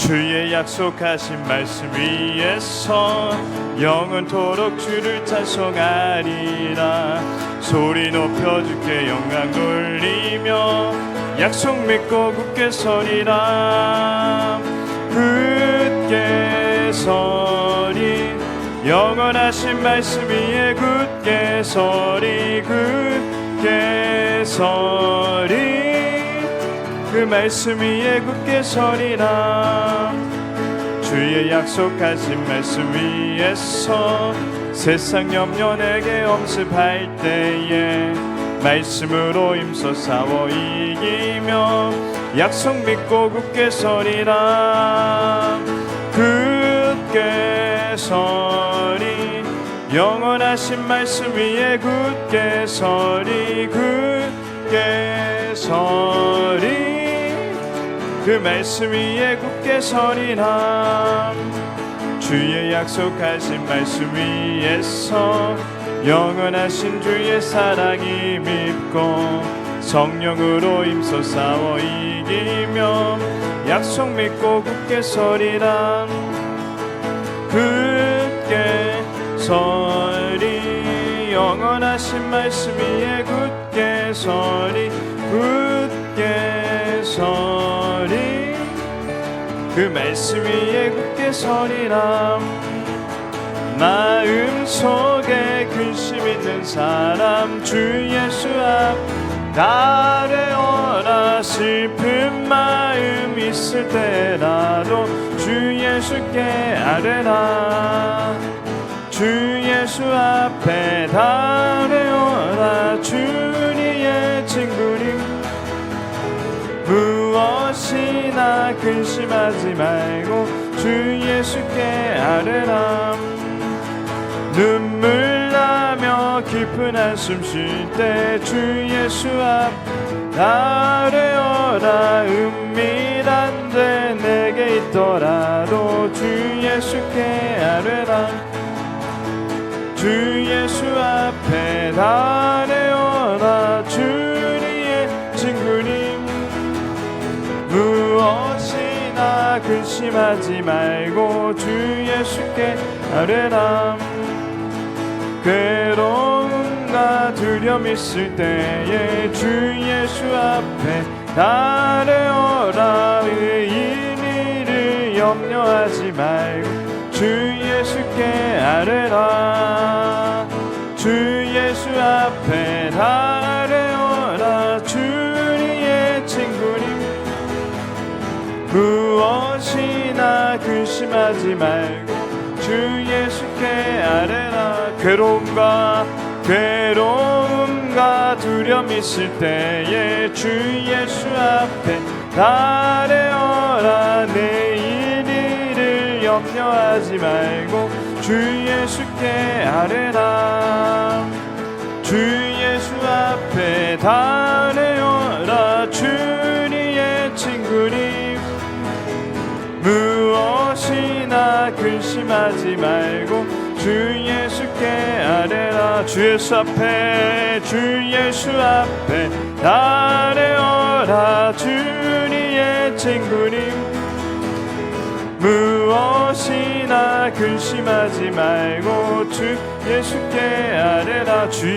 주의 약속하신 말씀 위에서 영원토록 주를 찬송하리라. 소리 높여 주께 영광 돌리며 약속 믿고 굳게 서리라. 굳게 서리 영원하신 말씀 위에 굳게 서리. 굳게 서리 그 말씀 위에 굳게 서리라. 주의 약속하신 말씀 위에서 세상 염려 내게 엄습할 때에 말씀으로 힘써 싸워 이기며 약속 믿고 굳게 서리라. 굳게 서리 영원하신 말씀 위에 굳게 서리. 굳게 서리 그 말씀 위에 굳게 서리라. 주의 약속하신 말씀 위에서 영원하신 주의 사랑이 믿고 성령으로 힘써 싸워 이기며 약속 믿고 굳게 서리라. 굳게 서리 영원하신 말씀 위에 굳게 서리. 굳게 서리 그 말씀 위에 굳게 서리라. 마음속에 근심 있는 사람 주 예수 앞 아뢰어라. 슬픈 마음 있을 때라도 주 예수께 아뢰라. 주 예수 앞에 아뢰어라. 주님의 친구님 무엇이나 근심하지 말고 주 예수께 아뢰라. 눈물 나며 깊은 한숨 쉴 때 주 예수 앞 아뢰어라. 은밀한 데 내게 있더라도 주 예수께 아뢰라. 주 예수 앞에 아뢰어라. 주님의 친구님 무엇이나 근심하지 말고 주 예수께 아뢰라. 괴로움과 두려움 있을 때에 주 예수 앞에 아뢰어라. 의인 일을 염려하지 말고 주 예수께 아뢰라. 주 예수 앞에 아뢰어라. 주님의 친구님 무엇이나 근심하지 말고 주 예수께 아뢰라. 괴로움과 두려움 있을 때에 주 예수 앞에 아뢰어라. 내일 일을 염려하지 말고 주 예수께 아뢰라. 주 예수 앞에 아뢰어라. 주님의 친구님 무엇이나 근심하지 말고 주 예수께 아뢰라. 주 예수 앞에 아뢰어라. 주님의 친구님 무엇이나 근심하지 말고 주 예수께 아뢰라. 주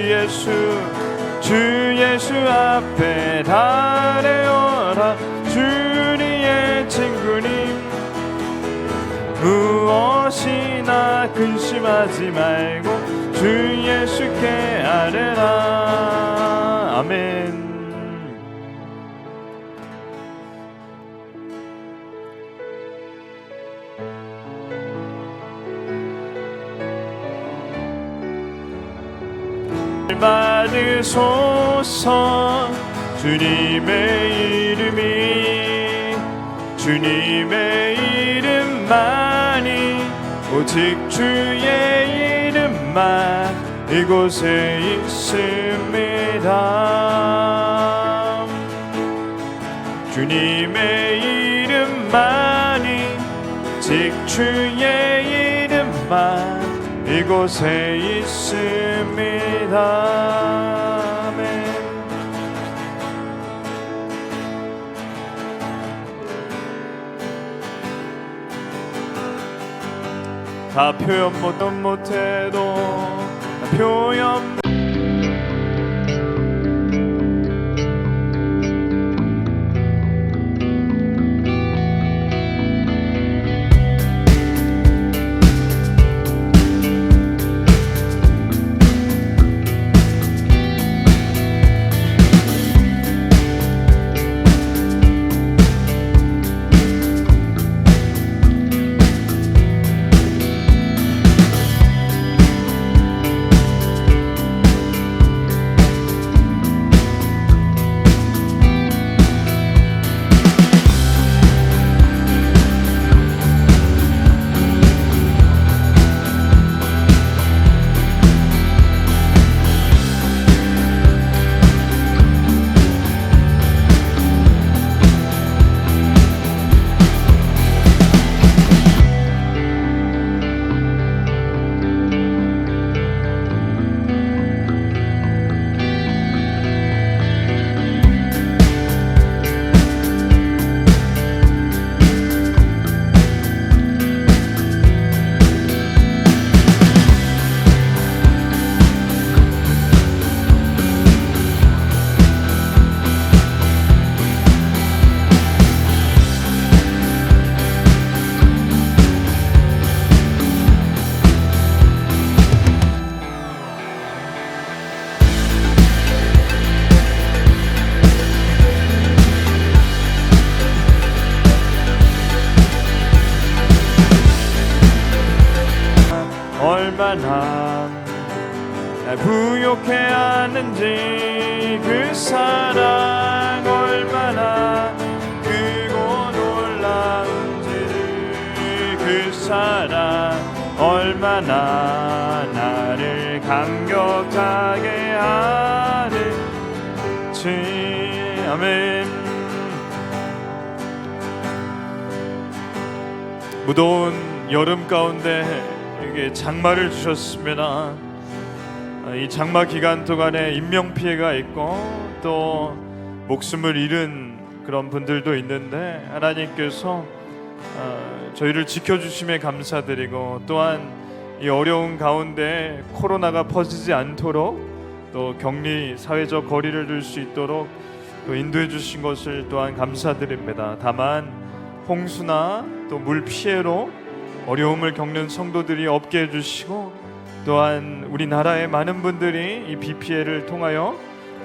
예수 앞에 아뢰어라. 주님의 친구님 무엇이나 근심하지 말고 주 예수께 아뢰라. 아멘. 받으소서. 주님의 이름만이 오직 주의 이름만 이곳에 있습니다. 주님의 이름만이 오직 주의 이름만 이곳에 있습니다. 다 표현 못해도 표현 얼마나 부욕해 하는지 그 사랑 얼마나 크고 놀라운지 그 사랑 얼마나 나를 감격하게 하는지. 아멘. 무더운 여름 가운데 이게 장마를 주셨습니다. 이 장마 기간 동안에 인명피해가 있고 또 목숨을 잃은 그런 분들도 있는데 하나님께서 저희를 지켜주심에 감사드리고 또한 이 어려운 가운데 코로나가 퍼지지 않도록 또 격리 사회적 거리를 둘 수 있도록 또 인도해 주신 것을 또한 감사드립니다. 다만 홍수나 또 물 피해로 어려움을 겪는 성도들이 없게 해주시고 또한 우리나라의 많은 분들이 이 비 피해를 통하여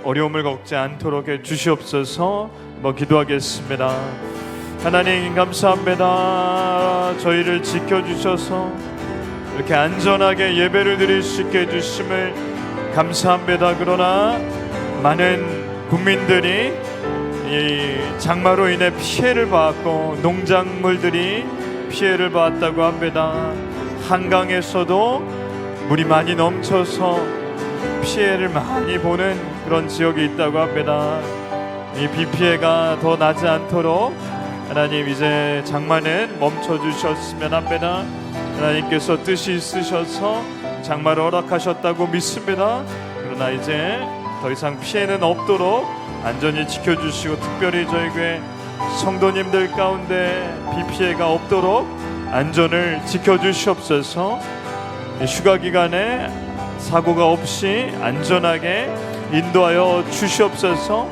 어려움을 겪지 않도록 해주시옵소서. 기도하겠습니다. 하나님 감사합니다. 저희를 지켜주셔서 이렇게 안전하게 예배를 드릴 수 있게 해주심을 감사합니다. 그러나 많은 국민들이 이 장마로 인해 피해를 받고 농작물들이 피해를 받았다고 합니다. 한강에서도 물이 많이 넘쳐서 피해를 많이 보는 그런 지역이 있다고 합니다. 이 비 피해가 더 나지 않도록 하나님 이제 장마는 멈춰 주셨으면 합니다. 하나님께서 뜻이 있으셔서 장마를 허락하셨다고 믿습니다. 그러나 이제 더 이상 피해는 없도록 안전히 지켜주시고 특별히 저희 교회 성도님들 가운데 비 피해가 없도록 안전을 지켜주시옵소서. 휴가 기간에 사고가 없이 안전하게 인도하여 주시옵소서.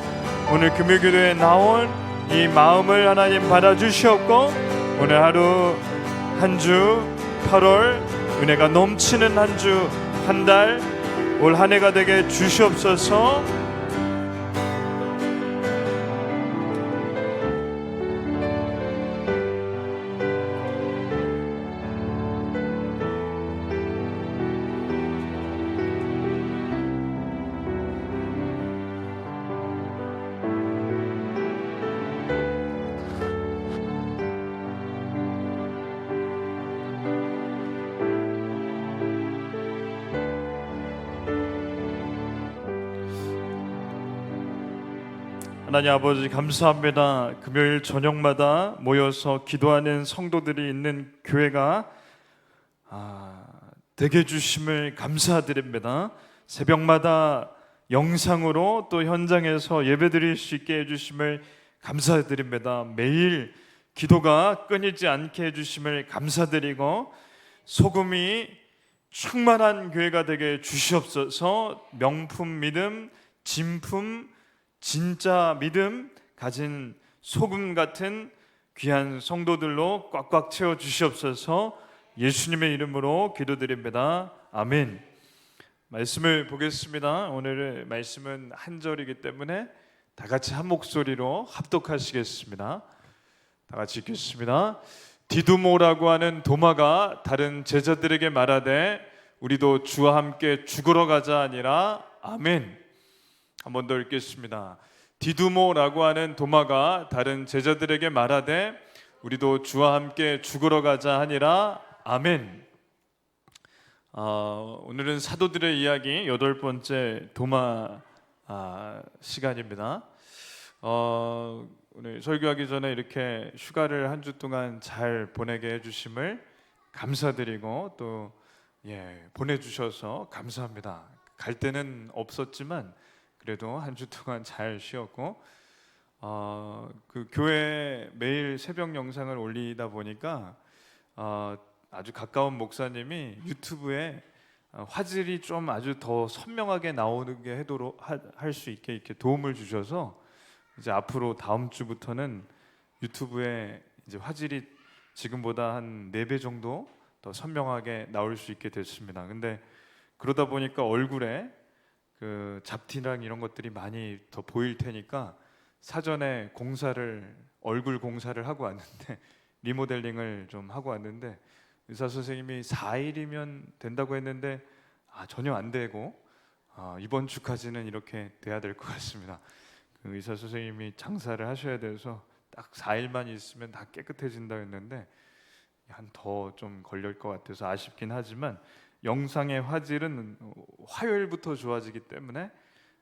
오늘 금요기도에 나온 이 마음을 하나님 받아주시옵고 오늘 하루 한 주 8월 은혜가 넘치는 한 주 한 달 올 한 해가 되게 주시옵소서. 하나님 아버지 감사합니다. 금요일 저녁마다 모여서 기도하는 성도들이 있는 교회가 되게 해주심을 감사드립니다. 새벽마다 영상으로 또 현장에서 예배드릴 수 있게 해주심을 감사드립니다. 매일 기도가 끊이지 않게 해주심을 감사드리고 소금이 충만한 교회가 되게 주시옵소서. 명품 믿음, 진품, 진짜 믿음 가진 소금 같은 귀한 성도들로 꽉꽉 채워 주시옵소서. 예수님의 이름으로 기도드립니다. 아멘. 말씀을 보겠습니다. 오늘의 말씀은 한 절이기 때문에 다 같이 한 목소리로 합독하시겠습니다. 다 같이 읽겠습니다. 디두모라고 하는 도마가 다른 제자들에게 말하되 우리도 주와 함께 죽으러 가자 하니라. 아멘. 한 번 더 읽겠습니다. 디두모라고 하는 도마가 다른 제자들에게 말하되 우리도 주와 함께 죽으러 가자 하니라. 아멘. 오늘은 사도들의 이야기 8번째 도마 시간입니다. 오늘 설교하기 전에 이렇게 휴가를 한 주 동안 잘 보내게 해주심을 감사드리고 또 보내주셔서 감사합니다. 갈 때는 없었지만 그래도 한 주 동안 잘 쉬었고 그 교회 매일 새벽 영상을 올리다 보니까 아주 가까운 목사님이 유튜브에 화질이 좀 아주 더 선명하게 나오게 할 수 있게 이렇게 도움을 주셔서 이제 앞으로 다음 주부터는 유튜브에 이제 화질이 지금보다 한 4배 정도 더 선명하게 나올 수 있게 됐습니다. 근데 그러다 보니까 얼굴에 그 잡티랑 이런 것들이 많이 더 보일 테니까 사전에 얼굴 공사를 하고 왔는데 리모델링을 좀 하고 왔는데 의사 선생님이 4일이면 된다고 했는데 전혀 안 되고 이번 주까지는 이렇게 돼야 될 것 같습니다. 그 의사 선생님이 장사를 하셔야 돼서 딱 4일만 있으면 다 깨끗해진다고 했는데 한 더 좀 걸릴 것 같아서 아쉽긴 하지만 영상의 화질은 화요일부터 좋아지기 때문에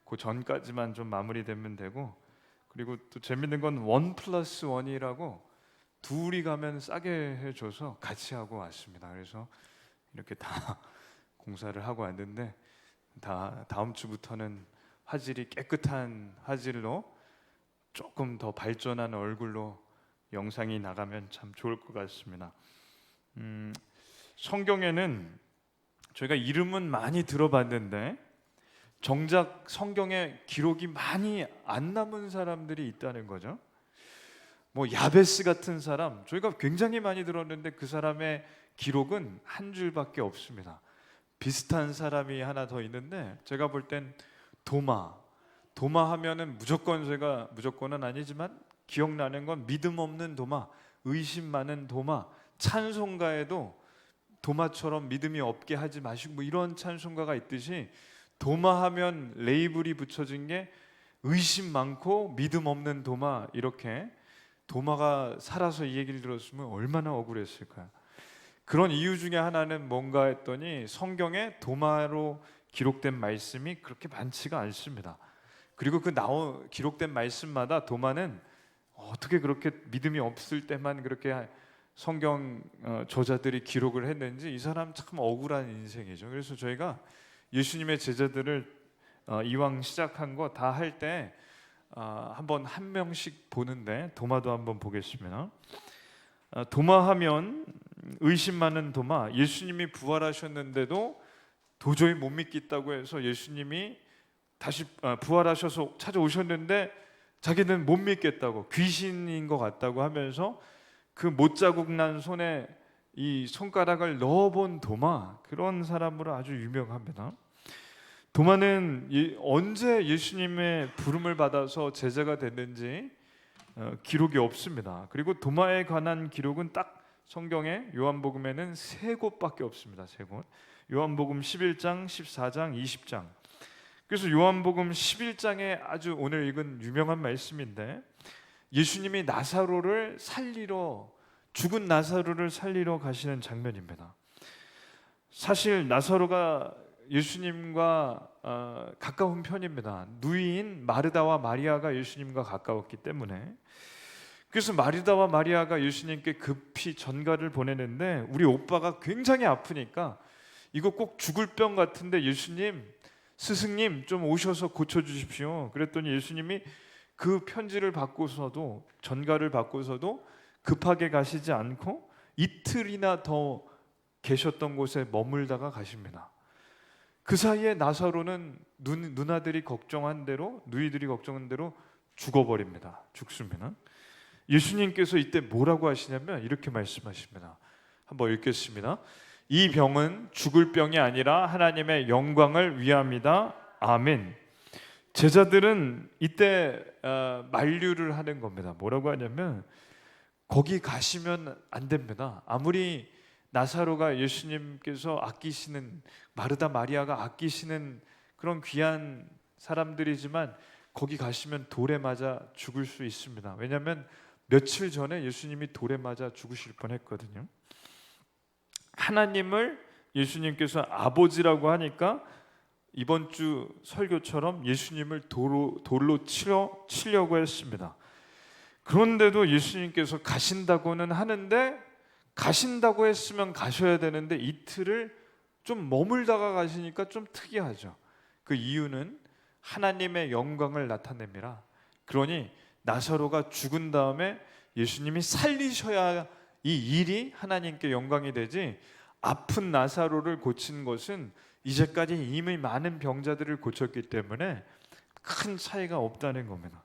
그 전까지만 좀 마무리되면 되고, 그리고 또 재밌는 건 1+1이라고 둘이 가면 싸게 해줘서 같이 하고 왔습니다. 그래서 이렇게 다 공사를 하고 왔는데 다음 주부터는 화질이 깨끗한 화질로 조금 더 발전한 얼굴로 영상이 나가면 참 좋을 것 같습니다. 성경에는 저희가 이름은 많이 들어봤는데 정작 성경에 기록이 많이 안 남은 사람들이 있다는 거죠. 뭐 야베스 같은 사람 저희가 굉장히 많이 들었는데 그 사람의 기록은 한 줄밖에 없습니다. 비슷한 사람이 하나 더 있는데 제가 볼 땐 도마 하면은 무조건은 아니지만 기억나는 건 믿음 없는 도마, 의심 많은 도마, 찬송가에도 도마처럼 믿음이 없게 하지 마시고 뭐 이런 찬송가가 있듯이 도마 하면 레이블이 붙여진 게 의심 많고 믿음 없는 도마, 이렇게 도마가 살아서 이 얘기를 들었으면 얼마나 억울했을까요? 그런 이유 중에 하나는 뭔가 했더니 성경에 도마로 기록된 말씀이 그렇게 많지가 않습니다. 그리고 기록된 말씀마다 도마는 어떻게 그렇게 믿음이 없을 때만 그렇게 성경 저자들이 기록을 했는지 이 사람 참 억울한 인생이죠. 그래서 저희가 예수님의 제자들을 이왕 시작한 거 다 할 때 한번 한 명씩 보는데 도마도 한번 보겠습니다. 도마하면 의심 많은 도마, 예수님이 부활하셨는데도 도저히 못 믿겠다고 해서 예수님이 다시 부활하셔서 찾아오셨는데 자기는 못 믿겠다고, 귀신인 것 같다고 하면서 그 못자국 난 손에 이 손가락을 넣어본 도마, 그런 사람으로 아주 유명합니다. 도마는 언제 예수님의 부름을 받아서 제자가 됐는지 기록이 없습니다. 그리고 도마에 관한 기록은 딱 성경에 요한복음에는 3곳밖에 없습니다. 3곳. 요한복음 11장, 14장, 20장. 그래서 요한복음 11장에 아주 오늘 읽은 유명한 말씀인데 예수님이 죽은 나사로를 살리러 가시는 장면입니다. 사실 나사로가 예수님과 가까운 편입니다. 누이인 마르다와 마리아가 예수님과 가까웠기 때문에. 그래서 마르다와 마리아가 예수님께 급히 전가를 보내는데 우리 오빠가 굉장히 아프니까 이거 꼭 죽을 병 같은데 예수님, 스승님 좀 오셔서 고쳐주십시오. 그랬더니 예수님이 그 편지를 받고서도, 전가를 받고서도 급하게 가시지 않고 이틀이나 더 계셨던 곳에 머물다가 가십니다. 그 사이에 나사로는 누나들이 걱정한 대로, 누이들이 걱정한 대로 죽어버립니다. 죽습니다. 예수님께서 이때 뭐라고 하시냐면 이렇게 말씀하십니다. 한번 읽겠습니다. 이 병은 죽을 병이 아니라 하나님의 영광을 위함이다. 아멘. 제자들은 이때 만류를 하는 겁니다. 뭐라고 하냐면 거기 가시면 안 됩니다. 아무리 나사로가 예수님께서 아끼시는, 마르다 마리아가 아끼시는 그런 귀한 사람들이지만 거기 가시면 돌에 맞아 죽을 수 있습니다. 왜냐하면 며칠 전에 예수님이 돌에 맞아 죽으실 뻔했거든요. 하나님을 예수님께서 아버지라고 하니까 이번 주 설교처럼 예수님을 돌로 치려고 했습니다. 그런데도 예수님께서 가신다고는 하는데, 가신다고 했으면 가셔야 되는데 이틀을 좀 머물다가 가시니까 좀 특이하죠. 그 이유는 하나님의 영광을 나타냅니다. 그러니 나사로가 죽은 다음에 예수님이 살리셔야 이 일이 하나님께 영광이 되지, 아픈 나사로를 고친 것은 이제까지 이미 많은 병자들을 고쳤기 때문에 큰 차이가 없다는 겁니다.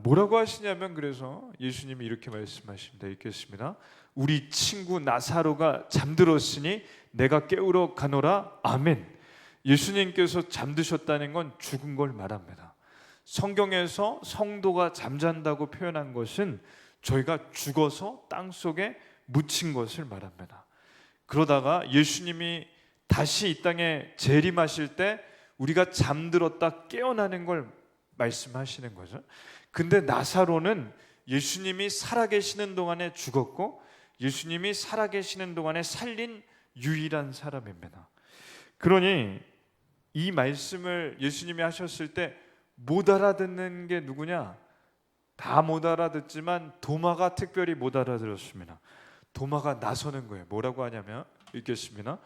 뭐라고 하시냐면, 그래서 예수님이 이렇게 말씀하십니다. 읽겠습니다. 우리 친구 나사로가 잠들었으니 내가 깨우러 가노라. 아멘. 예수님께서 잠드셨다는 건 죽은 걸 말합니다. 성경에서 성도가 잠잔다고 표현한 것은 저희가 죽어서 땅속에 묻힌 것을 말합니다. 그러다가 예수님이 다시 이 땅에 재림하실 때 우리가 잠들었다 깨어나는 걸 말씀하시는 거죠. 근데 나사로는 예수님이 살아계시는 동안에 죽었고 예수님이 살아계시는 동안에 살린 유일한 사람입니다. 그러니 이 말씀을 예수님이 하셨을 때 못 알아듣는 게 누구냐? 다 못 알아듣지만 도마가 특별히 못 알아들었습니다. 도마가 나서는 거예요. 뭐라고 하냐면, 읽겠습니다.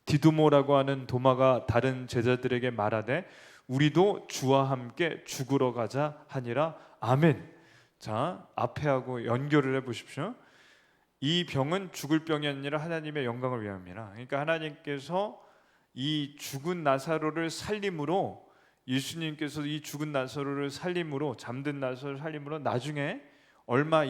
디두모라고 하는 도마가 다른 제자들에게 말하되 우리도 주와 함께 죽으러 가자 하니라. 아멘. 자, 앞에 하고 연결을 해보십시오. 이 병은 죽을 병이 아니라 하나님의 영광을 위함이라. 그러니까 하나님께서 이 죽은 나사로를 살림으로, 예수님께서 이 죽은 나사로를 살림으로, 잠든 나사로를 살림으로 나중에 얼마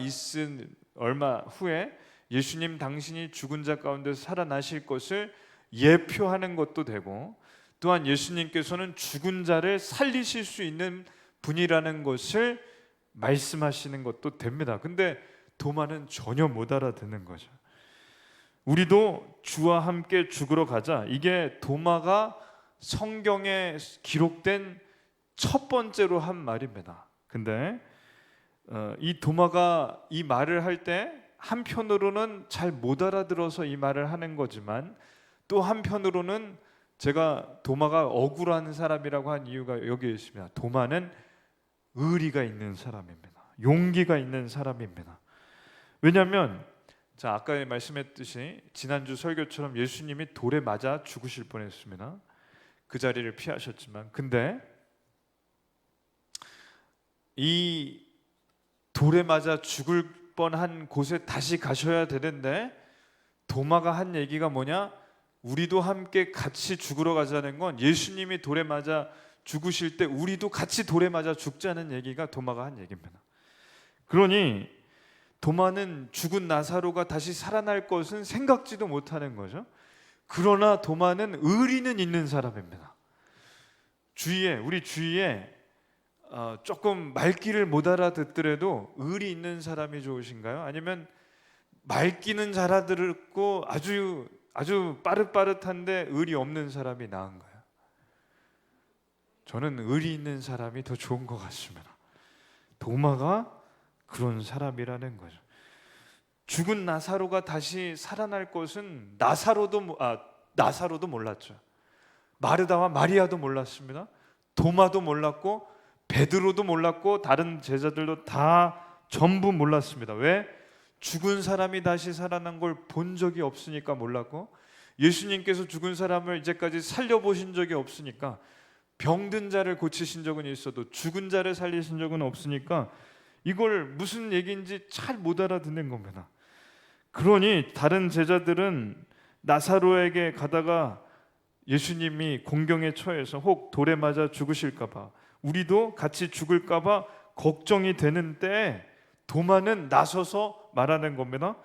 후에 예수님 당신이 죽은 자 가운데서 살아나실 것을 예표하는 것도 되고, 또한 예수님께서는 죽은 자를 살리실 수 있는 분이라는 것을 말씀하시는 것도 됩니다. 근데 도마는 전혀 못 알아듣는 거죠. 우리도 주와 함께 죽으러 가자. 이게 도마가 성경에 기록된 첫 번째로 한 말입니다. 근데 이 도마가 이 말을 할 때 한편으로는 잘 못 알아들어서 이 말을 하는 거지만, 또 한편으로는 제가 도마가 억울한 사람이라고 한 이유가 여기에 있습니다. 도마는 의리가 있는 사람입니다. 용기가 있는 사람입니다. 왜냐하면 아까 말씀했듯이 지난주 설교처럼 예수님이 돌에 맞아 죽으실 뻔했습니다. 그 자리를 피하셨지만, 근데 이 돌에 맞아 죽을 뻔한 곳에 다시 가셔야 되는데, 도마가 한 얘기가 뭐냐? 우리도 함께 같이 죽으러 가자는 건 예수님이 돌에 맞아 죽으실 때 우리도 같이 돌에 맞아 죽자는 얘기가 도마가 한 얘기입니다. 그러니 도마는 죽은 나사로가 다시 살아날 것은 생각지도 못하는 거죠. 그러나 도마는 의리는 있는 사람입니다. 우리 주위에 조금 말귀를 못 알아듣더라도 의리 있는 사람이 좋으신가요? 아니면 말귀는 잘 알아듣고 아주 빠릇빠릇한데 의리 없는 사람이 나은가요? 저는 의리 있는 사람이 더 좋은 것 같습니다. 도마가 그런 사람이라는 거죠. 죽은 나사로가 다시 살아날 것은 나사로도 몰랐죠. 마르다와 마리아도 몰랐습니다. 도마도 몰랐고 베드로도 몰랐고 다른 제자들도 다 전부 몰랐습니다. 왜? 죽은 사람이 다시 살아난 걸 본 적이 없으니까 몰랐고, 예수님께서 죽은 사람을 이제까지 살려보신 적이 없으니까, 병든 자를 고치신 적은 있어도 죽은 자를 살리신 적은 없으니까 이걸 무슨 얘기인지 잘 못 알아듣는 겁니다. 그러니 다른 제자들은 나사로에게 가다가 예수님이 공경에 처해서 혹 돌에 맞아 죽으실까 봐, 우리도 같이 죽을까 봐 걱정이 되는 때에 도마는 나서서 말하는 겁니다.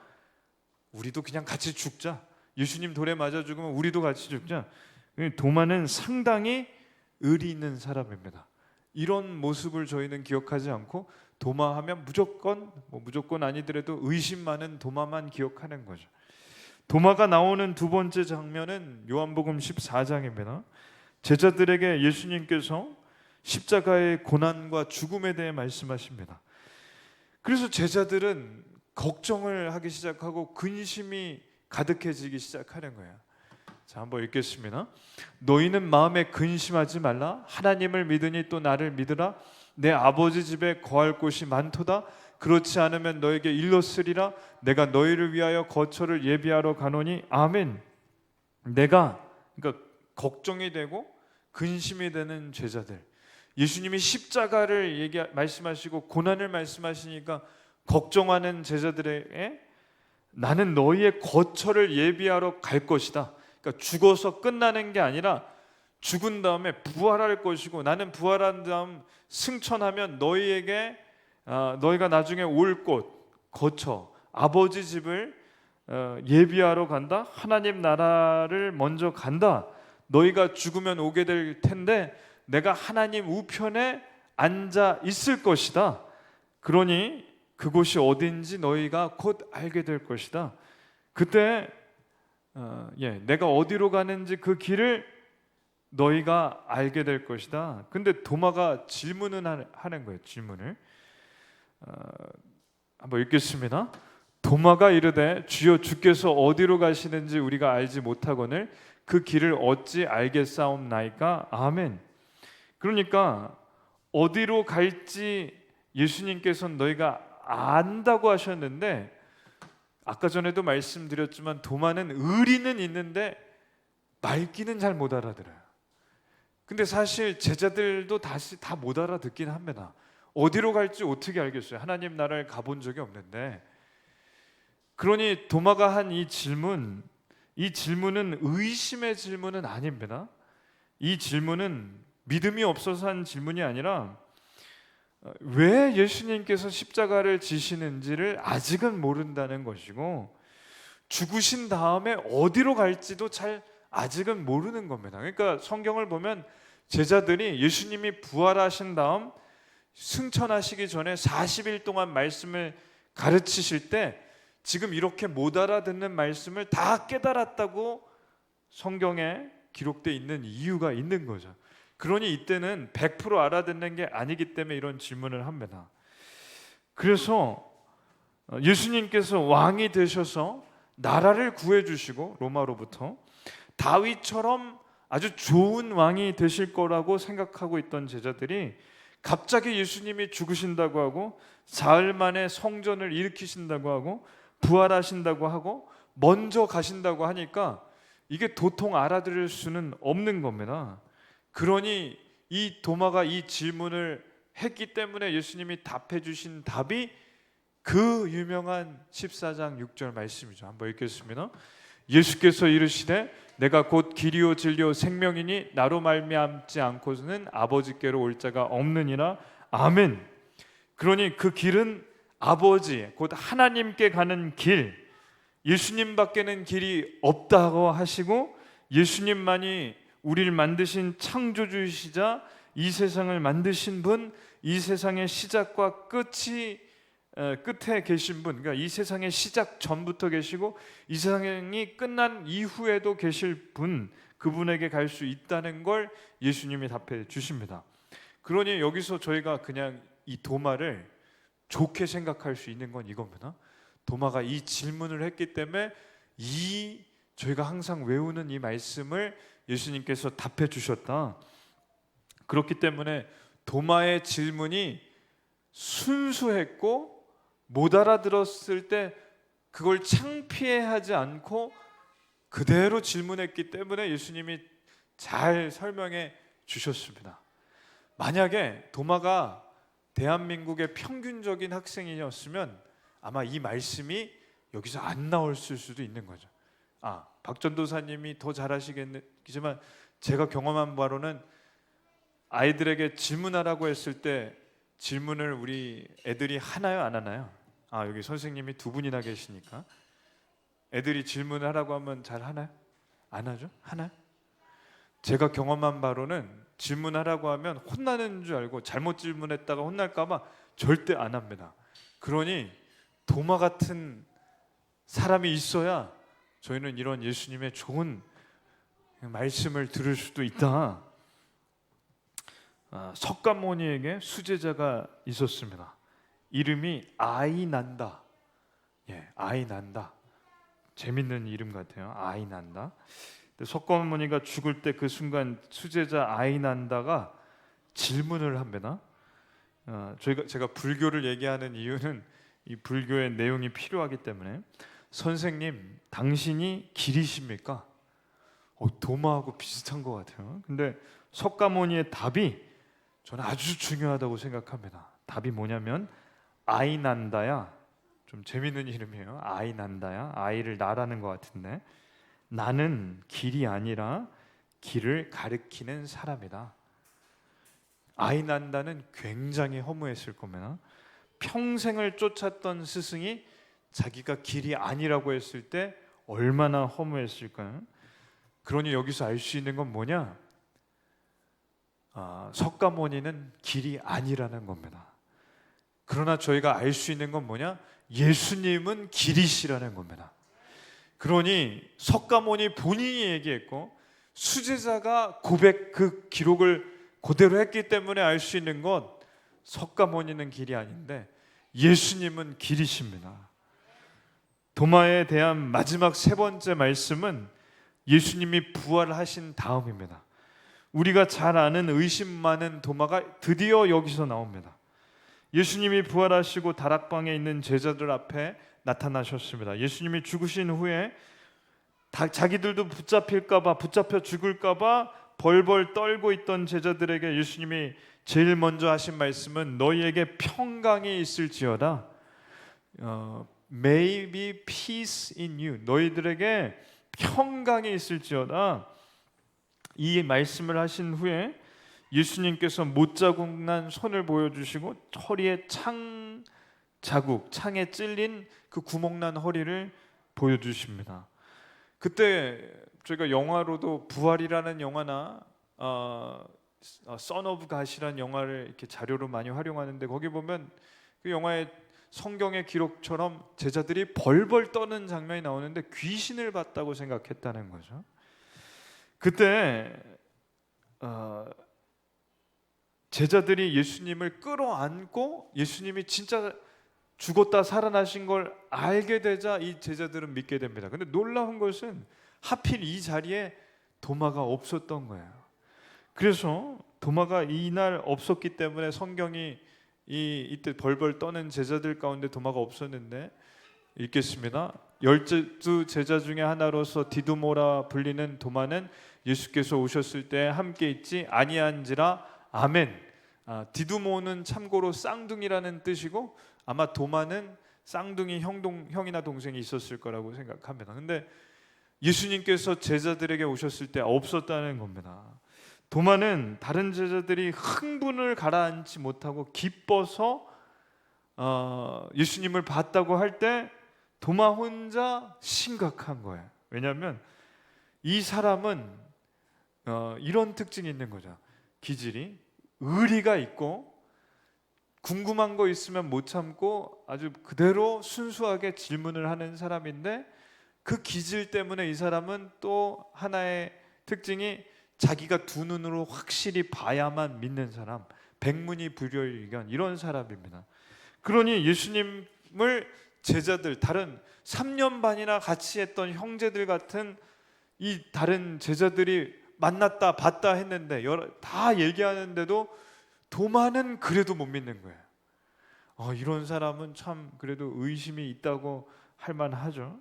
우리도 그냥 같이 죽자. 예수님 돌에 맞아 죽으면 우리도 같이 죽자. 도마는 상당히 의리 있는 사람입니다. 이런 모습을 저희는 기억하지 않고 도마하면 무조건 아니더라도 의심 많은 도마만 기억하는 거죠. 도마가 나오는 두 번째 장면은 요한복음 14장입니다. 제자들에게 예수님께서 십자가의 고난과 죽음에 대해 말씀하십니다. 그래서 제자들은 걱정을 하기 시작하고 근심이 가득해지기 시작하는 거예요. 자, 한번 읽겠습니다. 너희는 마음에 근심하지 말라. 하나님을 믿으니 또 나를 믿으라. 내 아버지 집에 거할 곳이 많도다. 그렇지 않으면 너에게 일렀으리라. 내가 너희를 위하여 거처를 예비하러 가노니. 아멘. 그러니까 걱정이 되고 근심이 되는 제자들, 예수님이 십자가를 말씀하시고 고난을 말씀하시니까 걱정하는 제자들에게 나는 너희의 거처를 예비하러 갈 것이다. 그러니까 죽어서 끝나는 게 아니라 죽은 다음에 부활할 것이고, 나는 부활한 다음 승천하면 너희에게 너희가 나중에 올 곳, 거처, 아버지 집을 예비하러 간다. 하나님 나라를 먼저 간다. 너희가 죽으면 오게 될 텐데 내가 하나님 우편에 앉아 있을 것이다. 그러니 그곳이 어딘지 너희가 곧 알게 될 것이다. 그때 내가 어디로 가는지 그 길을 너희가 알게 될 것이다. 근데 도마가 질문을 하는 거예요. 질문을 한번 읽겠습니다. 도마가 이르되 주여 주께서 어디로 가시는지 우리가 알지 못하거늘 그 길을 어찌 알겠사옵나이까. 아멘. 그러니까 어디로 갈지 예수님께서는 너희가 안다고 하셨는데, 아까 전에도 말씀드렸지만 도마는 의리는 있는데 말귀는 잘 못 알아들어요. 근데 사실 제자들도 다시 다 못 알아듣긴 합니다. 어디로 갈지 어떻게 알겠어요? 하나님 나라를 가본 적이 없는데. 그러니 도마가 한 이 질문은 의심의 질문은 아닙니다. 이 질문은 믿음이 없어서 한 질문이 아니라 왜 예수님께서 십자가를 지시는지를 아직은 모른다는 것이고, 죽으신 다음에 어디로 갈지도 잘 아직은 모르는 겁니다. 그러니까 성경을 보면 제자들이 예수님이 부활하신 다음 승천하시기 전에 40일 동안 말씀을 가르치실 때 지금 이렇게 못 알아듣는 말씀을 다 깨달았다고 성경에 기록되어 있는 이유가 있는 거죠. 그러니 이때는 100% 알아듣는 게 아니기 때문에 이런 질문을 합니다. 그래서 예수님께서 왕이 되셔서 나라를 구해주시고 로마로부터 다윗처럼 아주 좋은 왕이 되실 거라고 생각하고 있던 제자들이 갑자기 예수님이 죽으신다고 하고 사흘 만에 성전을 일으키신다고 하고 부활하신다고 하고 먼저 가신다고 하니까 이게 도통 알아들을 수는 없는 겁니다. 그러니 이 도마가 이 질문을 했기 때문에 예수님이 답해 주신 답이 그 유명한 14장 6절 말씀이죠. 한번 읽겠습니다. 예수께서 이르시되 내가 곧 길이요 진리요 생명이니 나로 말미암지 않고서는 아버지께로 올 자가 없느니라. 아멘. 그러니 그 길은 아버지 곧 하나님께 가는 길, 예수님밖에는 길이 없다고 하시고 예수님만이 우리를 만드신 창조주이시자 이 세상을 만드신 분, 이 세상의 시작과 끝에 계신 분, 그러니까 이 세상의 시작 전부터 계시고 이 세상이 끝난 이후에도 계실 분, 그분에게 갈 수 있다는 걸 예수님이 답해 주십니다. 그러니 여기서 저희가 그냥 이 도마를 좋게 생각할 수 있는 건 이겁니다. 도마가 이 질문을 했기 때문에 저희가 항상 외우는 이 말씀을 예수님께서 답해 주셨다. 그렇기 때문에 도마의 질문이 순수했고 못 알아들었을 때 그걸 창피해하지 않고 그대로 질문했기 때문에 예수님이 잘 설명해 주셨습니다. 만약에 도마가 대한민국의 평균적인 학생이었으면 아마 이 말씀이 여기서 안 나왔을 수도 있는 거죠. 박 전도사님이 더 잘하시겠지만 제가 경험한 바로는 아이들에게 질문하라고 했을 때 질문을 우리 애들이 하나요, 안 하나요? 여기 선생님이 두 분이나 계시니까 애들이 질문하라고 하면 잘 하나요? 안 하죠? 하나요? 제가 경험한 바로는 질문하라고 하면 혼나는 줄 알고 잘못 질문했다가 혼날까 봐 절대 안 합니다. 그러니 도마 같은 사람이 있어야 저희는 이런 예수님의 좋은 말씀을 들을 수도 있다. 석가모니에게 수제자가 있었습니다. 이름이 아이난다. 아이난다. 재밌는 이름 같아요. 아이난다. 석가모니가 죽을 때 그 순간 수제자 아이난다가 질문을 합니다. 제가 불교를 얘기하는 이유는 이 불교의 내용이 필요하기 때문에, 선생님, 당신이 길이십니까? 도마하고 비슷한 것 같아요. 근데 석가모니의 답이 저는 아주 중요하다고 생각합니다. 답이 뭐냐면 아이난다야. 좀 재밌는 이름이에요. 아이난다야. 아이를 나라는 것 같은데, 나는 길이 아니라 길을 가리키는 사람이다. 아이난다는 굉장히 허무했을 겁니다. 평생을 쫓았던 스승이 자기가 길이 아니라고 했을 때 얼마나 허무했을까요? 그러니 여기서 알 수 있는 건 뭐냐? 석가모니는 길이 아니라는 겁니다. 그러나 저희가 알 수 있는 건 뭐냐? 예수님은 길이시라는 겁니다. 그러니 석가모니 본인이 얘기했고 수제자가 그 기록을 그대로 했기 때문에 알 수 있는 건 석가모니는 길이 아닌데 예수님은 길이십니다. 도마에 대한 마지막 세 번째 말씀은 예수님이 부활하신 다음입니다. 우리가 잘 아는 의심 많은 도마가 드디어 여기서 나옵니다. 예수님이 부활하시고 다락방에 있는 제자들 앞에 나타나셨습니다. 예수님이 죽으신 후에 자기들도 붙잡혀 죽을까봐 벌벌 떨고 있던 제자들에게 예수님이 제일 먼저 하신 말씀은 너희에게 평강이 있을지어다. May be peace in you. 너희들에게 평강이 있을지어다. 이 말씀을 하신 후에 예수님께서 못자국 난 손을 보여주시고 허리에 창에 찔린 그 구멍난 허리를 보여주십니다. 그때 저희가 영화로도 부활이라는 영화나 Son of God이라는 영화를 이렇게 자료로 많이 활용하는데, 거기 보면 그 영화의 성경의 기록처럼 제자들이 벌벌 떠는 장면이 나오는데 귀신을 봤다고 생각했다는 거죠. 그때 제자들이 예수님을 끌어안고 예수님이 진짜 죽었다 살아나신 걸 알게 되자 이 제자들은 믿게 됩니다. 근데 놀라운 것은 하필 이 자리에 도마가 없었던 거예요. 그래서 도마가 이날 없었기 때문에 성경이 이때 벌벌 떠는 제자들 가운데 도마가 없었는데, 읽겠습니다. 12 제자 중에 하나로서 디두모라 불리는 도마는 예수께서 오셨을 때 함께 있지 아니한지라. 아멘. 디두모는 참고로 쌍둥이라는 뜻이고 아마 도마는 쌍둥이 형이나 동생이 있었을 거라고 생각합니다. 근데 예수님께서 제자들에게 오셨을 때 없었다는 겁니다. 도마는 다른 제자들이 흥분을 가라앉지 못하고 기뻐서 예수님을 봤다고 할 때 도마 혼자 심각한 거예요. 왜냐하면 이 사람은 이런 특징이 있는 거죠. 기질이 의리가 있고 궁금한 거 있으면 못 참고 아주 그대로 순수하게 질문을 하는 사람인데, 그 기질 때문에 이 사람은 또 하나의 특징이 자기가 두 눈으로 확실히 봐야만 믿는 사람, 백문이불여일견, 이런 사람입니다. 그러니 예수님을 제자들, 다른 3년 반이나 같이 했던 형제들 같은 이 다른 제자들이 만났다 봤다 했는데 다 얘기하는데도 도마는 그래도 못 믿는 거예요. 이런 사람은 참 그래도 의심이 있다고 할 만하죠.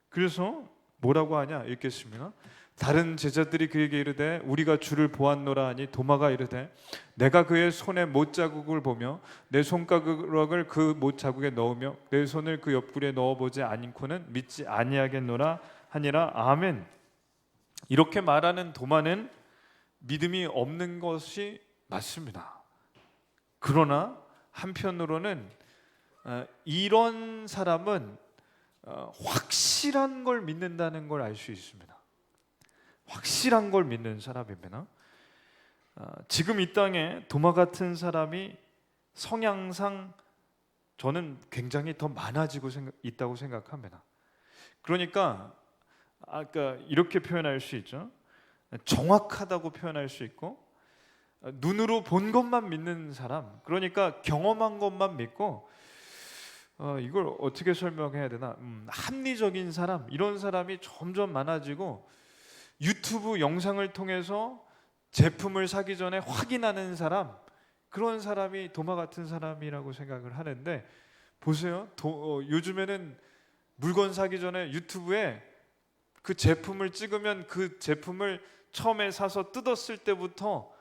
그래서 뭐라고 하냐, 읽겠습니다. 다른 제자들이 그에게 이르되 우리가 주를 보았노라 하니 도마가 이르되 내가 그의 손에 못자국을 보며 내 손가락을 그 못자국에 넣으며 내 손을 그 옆구리에 넣어보지 않고는 믿지 아니하겠노라 하니라. 아멘. 이렇게 말하는 도마는 믿음이 없는 것이 맞습니다. 그러나 한편으로는 이런 사람은 확실한 걸 믿는다는 걸 알 수 있습니다. 확실한 걸 믿는 사람입니다. 지금 이 땅에 도마 같은 사람이 성향상 저는 굉장히 더 많아지고 있다고 생각합니다. 그러니까 아까 이렇게 표현할 수 있죠. 정확하다고 표현할 수 있고, 눈으로 본 것만 믿는 사람, 그러니까 경험한 것만 믿고, 이걸 어떻게 설명해야 되나, 합리적인 사람, 이런 사람이 점점 많아지고, 유튜브 영상을 통해서 제품을 사기 전에 확인하는 사람, 그런 사람이 도마 같은 사람이라고 생각을 하는데, 보세요. 요즘에는 물건 사기 전에 유튜브에 그 제품을 찍으면 그 제품을 처음에 사서 뜯었을 때부터,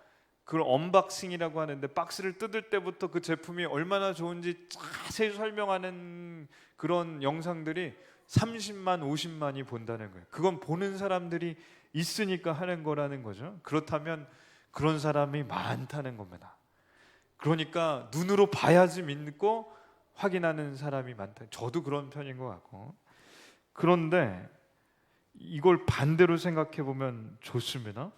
그걸 언박싱이라고 하는데, 박스를 뜯을 때부터 그 제품이 얼마나 좋은지 자세히 설명하는 그런 영상들이 30만, 50만이 본다는 거예요. 그건 보는 사람들이 있으니까 하는 거라는 거죠. 그렇다면 그런 사람이 많다는 겁니다. 그러니까 눈으로 봐야지 믿고 확인하는 사람이 많다. 저도 그런 편인 것 같고. 그런데 이걸 반대로 생각해 보면 좋습니다.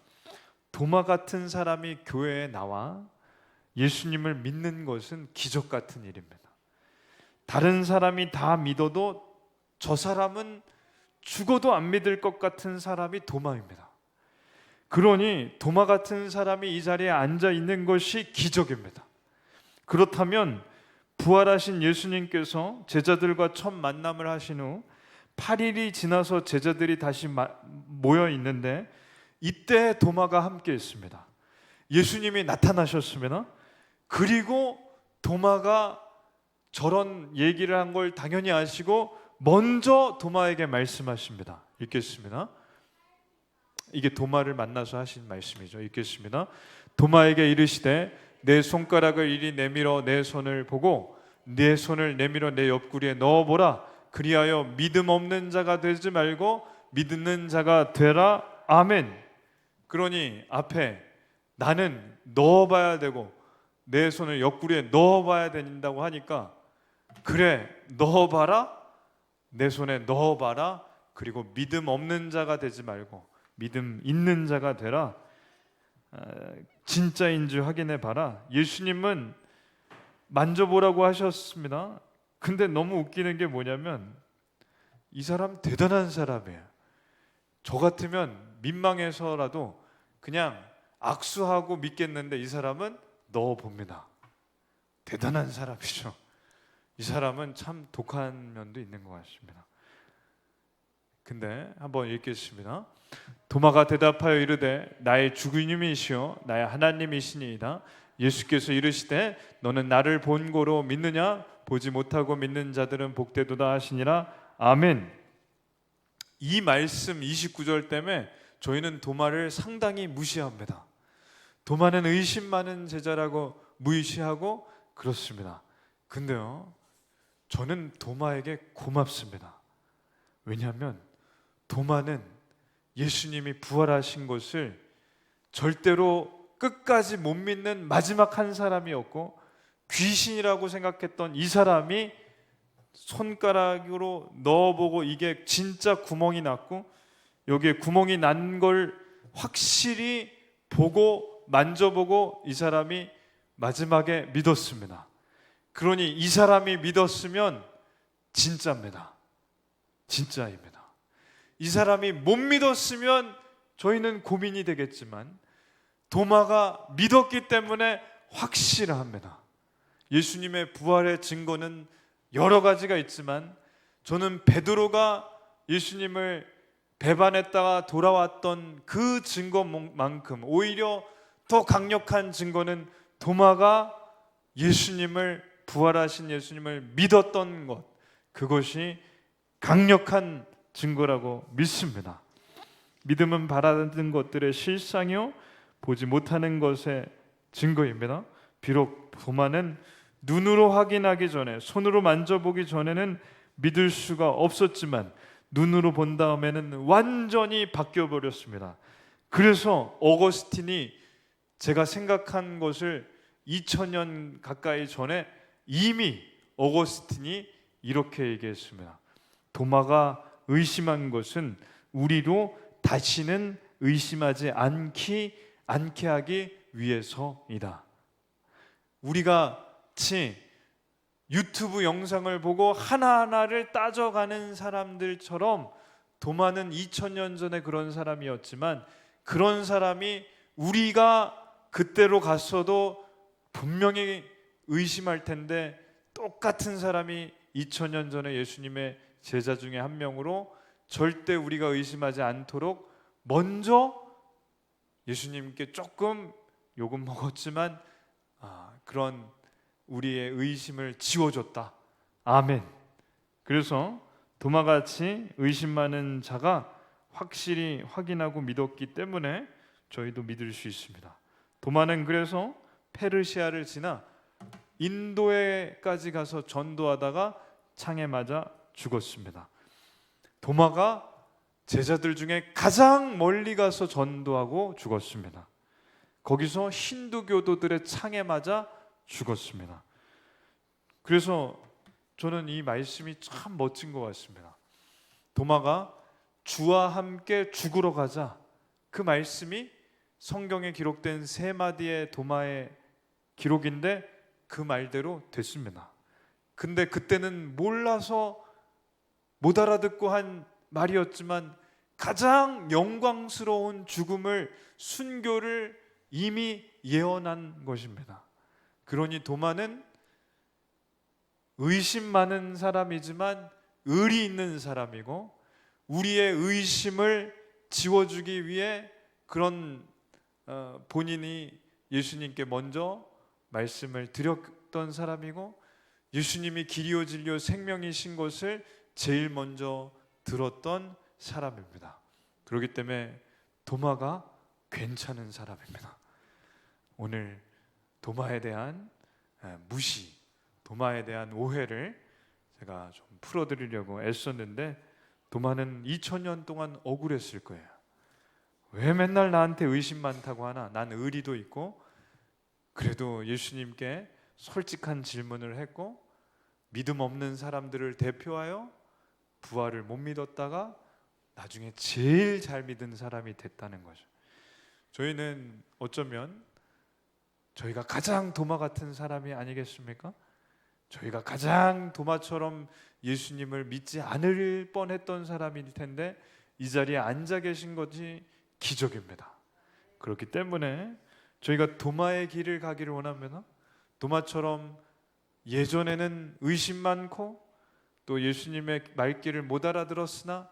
도마 같은 사람이 교회에 나와 예수님을 믿는 것은 기적 같은 일입니다. 다른 사람이 다 믿어도 저 사람은 죽어도 안 믿을 것 같은 사람이 도마입니다. 그러니 도마 같은 사람이 이 자리에 앉아 있는 것이 기적입니다. 그렇다면 부활하신 예수님께서 제자들과 첫 만남을 하신 후 8일이 지나서 제자들이 다시 모여 있는데, 이때 도마가 함께 있습니다. 예수님이 나타나셨습니다. 그리고 도마가 저런 얘기를 한 걸 당연히 아시고 먼저 도마에게 말씀하십니다. 읽겠습니다. 이게 도마를 만나서 하신 말씀이죠. 읽겠습니다. 도마에게 이르시되 내 손가락을 이리 내밀어 내 손을 보고 내 손을 내밀어 내 옆구리에 넣어보라. 그리하여 믿음 없는 자가 되지 말고 믿는 자가 되라. 아멘. 그러니 앞에 나는 넣어봐야 되고 내 손을 옆구리에 넣어봐야 된다고 하니까, 그래 넣어봐라, 내 손에 넣어봐라, 그리고 믿음 없는 자가 되지 말고 믿음 있는 자가 되라. 진짜인지 확인해봐라. 예수님은 만져보라고 하셨습니다. 근데 너무 웃기는 게 뭐냐면 이 사람 대단한 사람이에요. 저 같으면 민망해서라도 그냥 악수하고 믿겠는데 이 사람은 넣어봅니다. 대단한 사람이죠. 이 사람은 참 독한 면도 있는 것 같습니다. 근데 한번 읽겠습니다. 도마가 대답하여 이르되 나의 주님이시오 나의 하나님이시니이다. 예수께서 이르시되 너는 나를 본고로 믿느냐? 보지 못하고 믿는 자들은 복되도다 하시니라. 아멘. 이 말씀 29절 때문에 저희는 도마를 상당히 무시합니다. 도마는 의심 많은 제자라고 무시하고 그렇습니다. 근데요, 저는 도마에게 고맙습니다. 왜냐하면 도마는 예수님이 부활하신 것을 절대로 끝까지 못 믿는 마지막 한 사람이었고, 귀신이라고 생각했던 이 사람이 손가락으로 넣어보고 이게 진짜 구멍이 났고 여기에 구멍이 난 걸 확실히 보고 만져보고 이 사람이 마지막에 믿었습니다. 그러니 이 사람이 믿었으면 진짜입니다. 진짜입니다. 이 사람이 못 믿었으면 저희는 고민이 되겠지만 도마가 믿었기 때문에 확실합니다. 예수님의 부활의 증거는 여러 가지가 있지만 저는 베드로가 예수님을 배반했다가 돌아왔던 그 증거만큼 오히려 더 강력한 증거는 도마가 예수님을, 부활하신 예수님을 믿었던 것, 그것이 강력한 증거라고 믿습니다. 믿음은 바라는 것들의 실상이요 보지 못하는 것의 증거입니다. 비록 도마는 눈으로 확인하기 전에, 손으로 만져보기 전에는 믿을 수가 없었지만 눈으로 본 다음에는 완전히 바뀌어 버렸습니다. 그래서 어거스틴이 제가 생각한 것을 2000년 가까이 전에 이미 어거스틴이 이렇게 얘기했습니다. 도마가 의심한 것은 우리로 다시는 의심하지 않게 하기 위해서이다. 우리가 같이 유튜브 영상을 보고 하나하나를 따져가는 사람들처럼 도마는 2000년 전에 그런 사람이었지만, 그런 사람이 우리가 그때로 갔어도 분명히 의심할 텐데, 똑같은 사람이 2000년 전에 예수님의 제자 중에 한 명으로 절대 우리가 의심하지 않도록 먼저 예수님께 조금 욕은 먹었지만 그런 우리의 의심을 지워줬다. 아멘. 그래서 도마같이 의심 많은 자가 확실히 확인하고 믿었기 때문에 저희도 믿을 수 있습니다. 도마는 그래서 페르시아를 지나 인도에까지 가서 전도하다가 창에 맞아 죽었습니다. 도마가 제자들 중에 가장 멀리 가서 전도하고 죽었습니다. 거기서 힌두 교도들의 창에 맞아 죽었습니다. 그래서 저는 이 말씀이 참 멋진 것 같습니다. 도마가 주와 함께 죽으러 가자, 그 말씀이 성경에 기록된 세 마디의 도마의 기록인데 그 말대로 됐습니다. 근데 그때는 몰라서 못 알아듣고 한 말이었지만 가장 영광스러운 죽음을, 순교를 이미 예언한 것입니다. 그러니 도마는 의심 많은 사람이지만 의리 있는 사람이고, 우리의 의심을 지워주기 위해 그런 본인이 예수님께 먼저 말씀을 드렸던 사람이고, 예수님이 길이요 진리요 생명이신 것을 제일 먼저 들었던 사람입니다. 그렇기 때문에 도마가 괜찮은 사람입니다. 오늘 도마에 대한 무시, 도마에 대한 오해를 제가 좀 풀어드리려고 애썼는데, 도마는 2000년 동안 억울했을 거예요. 왜 맨날 나한테 의심 많다고 하나? 난 의리도 있고, 그래도 예수님께 솔직한 질문을 했고, 믿음 없는 사람들을 대표하여 부활을 못 믿었다가 나중에 제일 잘 믿은 사람이 됐다는 거죠. 저희는 어쩌면 저희가 가장 도마 같은 사람이 아니겠습니까? 저희가 가장 도마처럼 예수님을 믿지 않을 뻔했던 사람일 텐데 이 자리에 앉아 계신 것이 기적입니다. 그렇기 때문에 저희가 도마의 길을 가기를 원합니다. 도마처럼 예전에는 의심 많고 또 예수님의 말귀를 못 알아들었으나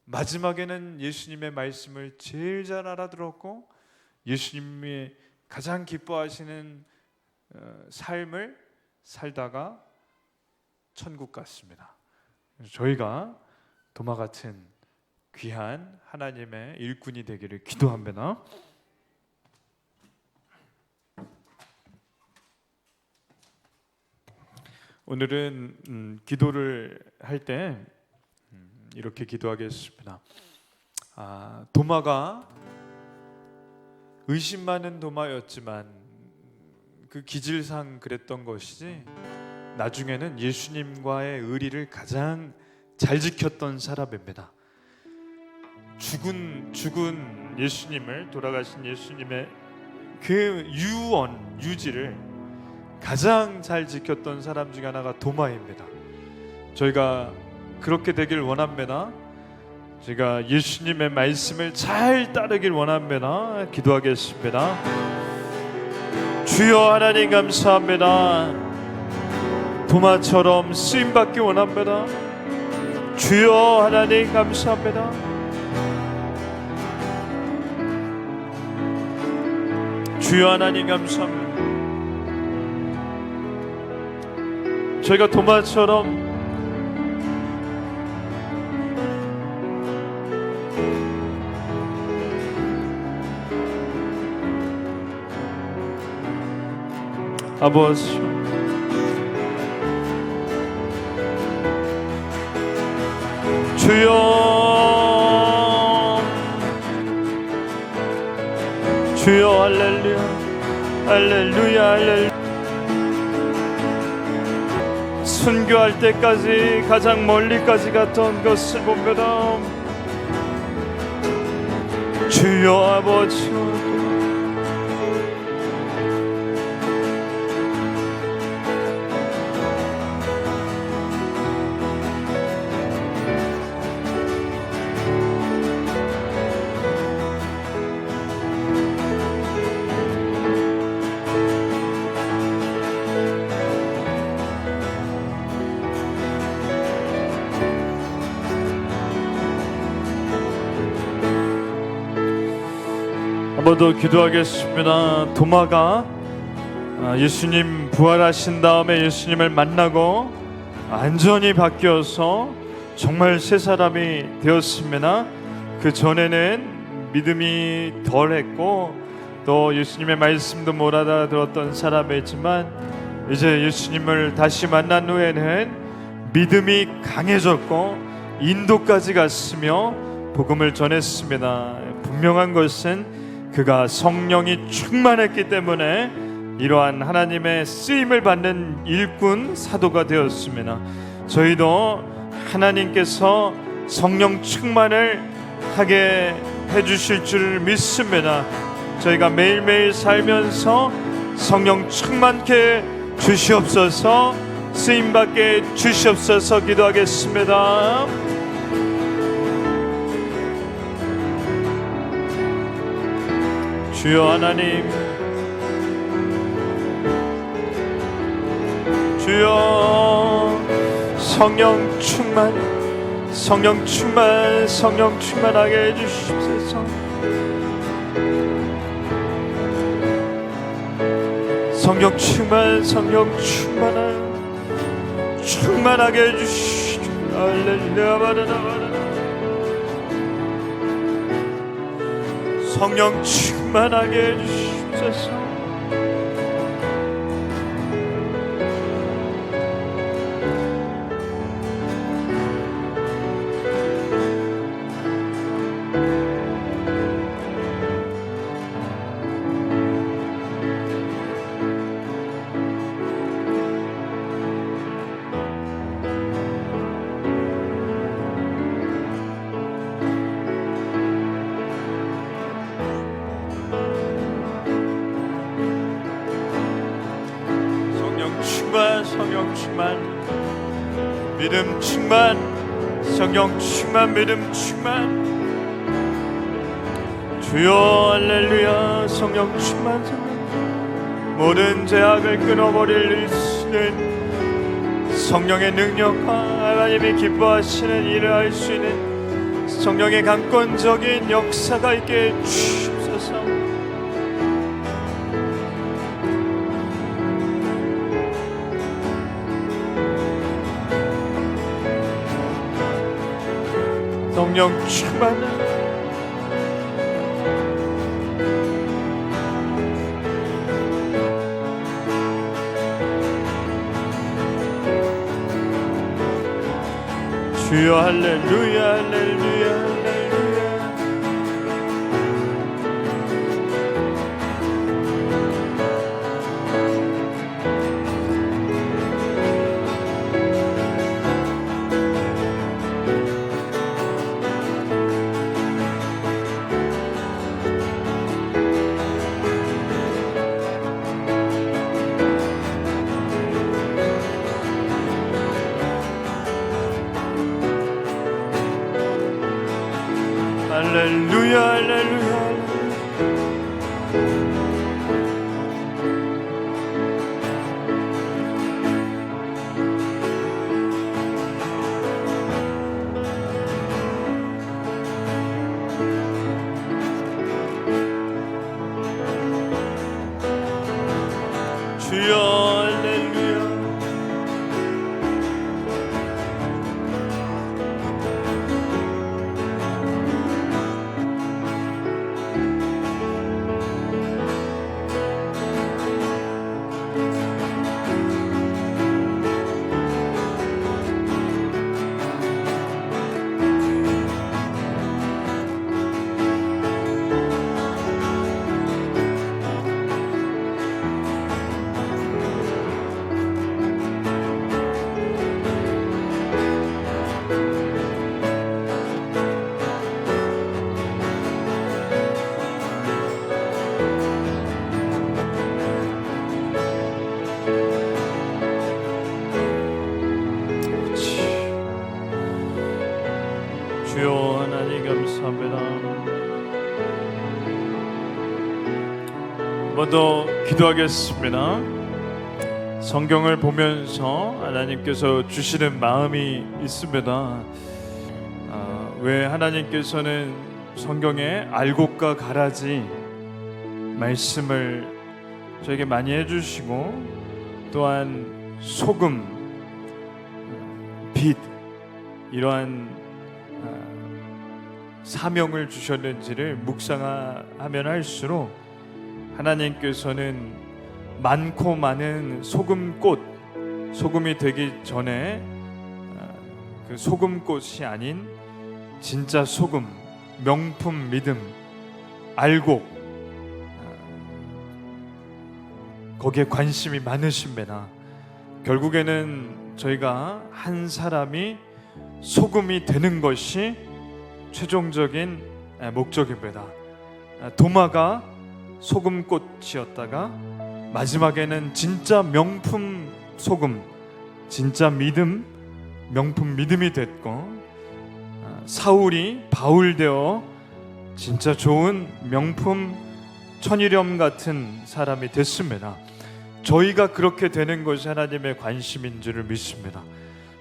마지막에는 예수님의 말씀을 제일 잘 알아들었고, 예수님이 가장 기뻐하시는 삶을 살다가 천국 갔습니다. 저희가 도마 같은 귀한 하나님의 일꾼이 되기를 기도합니다. 오늘은 기도를 할 때 이렇게 기도하겠습니다. 도마가 의심 많은 도마였지만 그 기질상 그랬던 것이지, 나중에는 예수님과의 의리를 가장 잘 지켰던 사람입니다. 죽은 예수님을, 돌아가신 예수님의 그 유지를 가장 잘 지켰던 사람 중에 하나가 도마입니다. 저희가 그렇게 되길 원합니다. 제가 예수님의 말씀을 잘 따르길 원합니다. 기도하겠습니다. 주여 하나님 감사합니다. 도마처럼 쓰임받기 원합니다. 주여 하나님 감사합니다. 주여 하나님 감사합니다. 저희가 도마처럼 아버지, 주여, 주여, 할렐루야, 할렐루야, 할렐루야. 순교할 때까지 가장 멀리까지 갔던 것을 봅니다. 주여 아버지, 한 번 더 기도하겠습니다. 도마가 예수님 부활하신 다음에 예수님을 만나고 완전히 바뀌어서 정말 새 사람이 되었습니다. 그 전에는 믿음이 덜했고 또 예수님의 말씀도 못 알아들었던 사람이지만 이제 예수님을 다시 만난 후에는 믿음이 강해졌고 인도까지 갔으며 복음을 전했습니다. 분명한 것은 그가 성령이 충만했기 때문에 이러한 하나님의 쓰임을 받는 일꾼 사도가 되었습니다. 저희도 하나님께서 성령 충만을 하게 해주실 줄 믿습니다. 저희가 매일매일 살면서 성령 충만케 주시옵소서, 쓰임받게 주시옵소서. 기도하겠습니다. 주여 하나님, 주여 성령 충만, 성령 충만, 성령 충만하게 해주십소서. 성령 충만, 성령 충만하게 해주시오. 할렐루야, 바라라. 성령 충만하게 해주십소서. 성령 충만, 믿음 충만, 성령 충만, 믿음 충만. 주여 할렐루야. 성령 충만, 모든 죄악을 끊어버릴 수 있는 성령의 능력과 하나님이 기뻐하시는 일을 할 수 있는 성령의 강권적인 역사가 있게 주옵소서. 성령 충만, 주여 할렐루야, 할렐루야, 할렐루야. 할렐루야, 할렐루야. 주여 할렐루야. 하나님 감사합니다. 한 번 더 기도하겠습니다. 성경을 보면서 하나님께서 주시는 마음이 있습니다. 왜 하나님께서는 성경에 알곡과 가라지 말씀을 저에게 많이 해주시고 또한 소금, 빛 이러한 사명을 주셨는지를 묵상하면 할수록 하나님께서는 많고 많은 소금꽃, 소금이 되기 전에 그 소금꽃이 아닌 진짜 소금, 명품 믿음, 알곡, 거기에 관심이 많으십니다. 결국에는 저희가 한 사람이 소금이 되는 것이 최종적인 목적입니다. 도마가 소금꽃이었다가 마지막에는 진짜 명품 소금, 진짜 믿음, 명품 믿음이 됐고, 사울이 바울 되어 진짜 좋은 명품 천일염 같은 사람이 됐습니다. 저희가 그렇게 되는 것이 하나님의 관심인 줄을 믿습니다.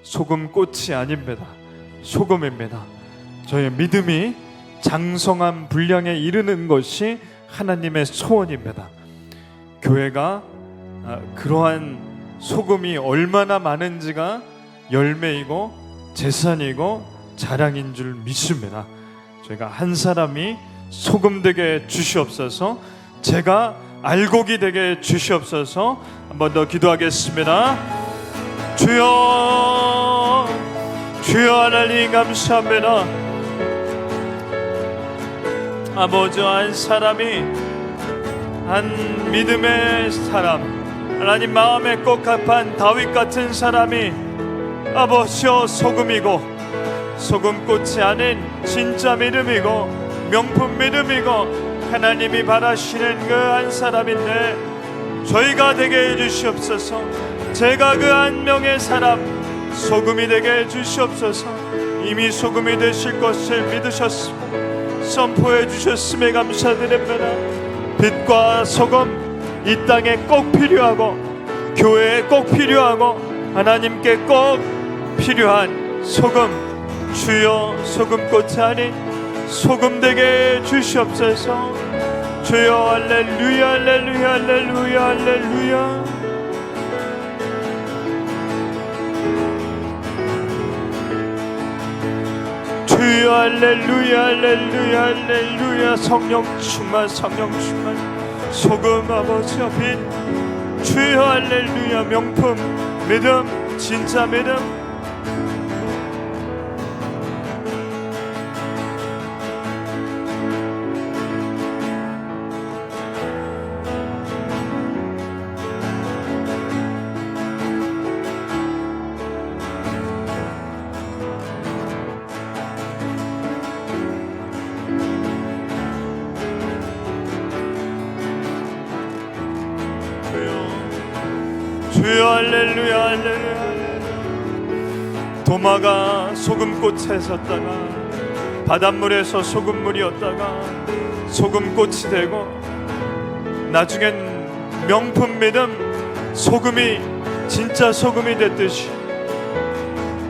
소금꽃이 아닙니다. 소금입니다. 저희의 믿음이 장성한 분량에 이르는 것이 하나님의 소원입니다. 교회가 그러한 소금이 얼마나 많은지가 열매이고 재산이고 자랑인 줄 믿습니다. 저희가 한 사람이 소금 되게 주시옵소서, 제가 알곡이 되게 주시옵소서. 한 번 더 기도하겠습니다. 주여, 주여 하나님 감사합니다. 아버지, 한 사람이, 한 믿음의 사람, 하나님 마음에 꼭 합한 다윗 같은 사람이 아버지여 소금이고 소금꽃이 아닌 진짜 믿음이고 명품 믿음이고 하나님이 바라시는 그 한 사람인데 저희가 되게 해주시옵소서. 제가 그 한 명의 사람 소금이 되게 해주시옵소서. 이미 소금이 되실 것을 믿으셨습니다. 선포해 주셨음에 감사드립니다. 빛과 소금 이 땅에 꼭 필요하고 교회에 꼭 필요하고 하나님께 꼭 필요한 소금, 주여 소금꽃이 아닌 소금 되게 주시옵소서. 주여 할렐루야 할렐루야 할렐루야 할렐루야. 주여 할렐루야 할렐루야 할렐루야. 성령 충만 성령 충만. 소금 아버지여 빛, 주여 할렐루야. 명품 믿음, 진짜 믿음. 주여 할렐루야 할렐루야. 도마가 소금꽃에 섰다가 바닷물에서 소금물이었다가 소금꽃이 되고 나중엔 명품 믿음, 소금이 진짜 소금이 됐듯이